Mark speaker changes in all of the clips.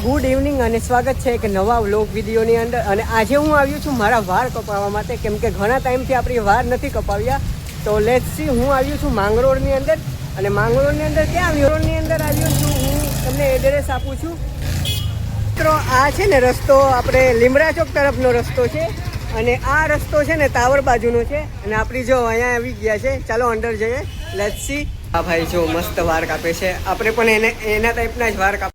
Speaker 1: Good evening અને સ્વાગત છે એક નવા વ્લોગ વિડીયોની અંદર. અને આજે હું આવ્યો છું મારા વાળ કપાવવા માટે, કેમ કે ઘણા ટાઈમથી આપણી વાળ નથી કપાવ્યા. તો લેટ્સ સી, હું આવ્યો છું માંગરોળની અંદર. અને માંગરોળની અંદર ક્યાં આવ્યો? રોડની અંદર આવ્યો છું. હું તમને એડ્રેસ આપું છું. મિત્રો આ છે ને રસ્તો આપણે લીમડા ચોક તરફનો રસ્તો છે. અને આ રસ્તો છે ને ટાવર બાજુનો છે. અને આપણી જો અહીંયા આવી ગયા છે, ચાલો અંદર જઈએ. Let's see. આ ભાઈ જો મસ્ત વાળ કાપે છે. આપણે પણ એના ટાઈપના જ વાળ કાપ.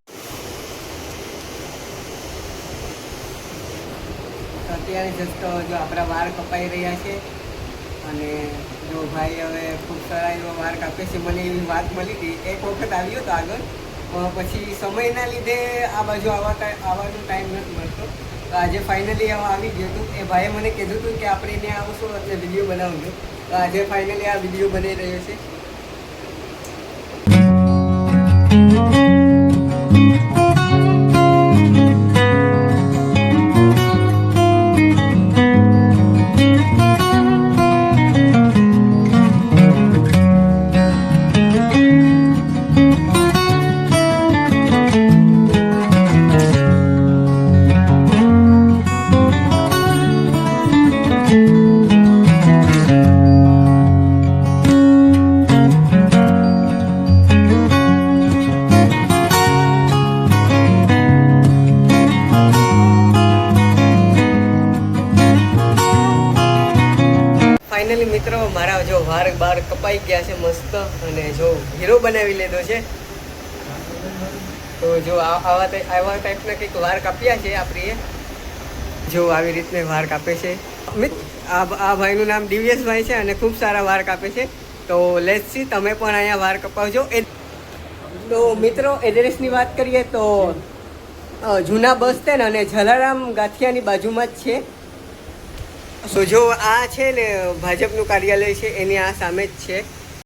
Speaker 1: અત્યારે જસ્ટ જો આપણા વાળ કપાઈ રહ્યા છે. અને જો ભાઈ હવે ખૂબ સારા એવા વાળ કાપે છે. મને એવી વાત મળી હતી, એક વખત આવ્યો હતો આગળ, પછી સમયના લીધે આ બાજુ આવવાનો ટાઈમ નથી મળતો. તો આજે ફાઇનલી આવી ગયો હતું. એ ભાઈએ મને કીધું હતું કે આપણે એને આવશું એટલે વિડીયો બનાવજો. તો આજે ફાઇનલી આ વિડીયો બની રહ્યો છે. ફાઇનલી મિત્રો મારા જો વાળ બાર કપાઈ ગયા છે મસ્ત. અને જો હીરો બનાવી લીધો છે. તો જો આવા ટાઈપના કંઈક વાળ કાપ્યા છે આપણીએ. જો આવી રીતના વાળ કાપે છે. આ ભાઈનું નામ દિવ્યેશભાઈ છે અને ખૂબ સારા વાળ કાપે છે. તો લેટ્સ સી, તમે પણ અહીંયા વાળ કપાવજો. તો મિત્રો એડ્રેસની વાત કરીએ તો જૂના બસ સ્ટેન્ડ અને જલારામ ગાંઠિયાની બાજુમાં જ છે. તો જો આ છે ને ભાજપનું કાર્યાલય છે, એની આ સામે જ છે.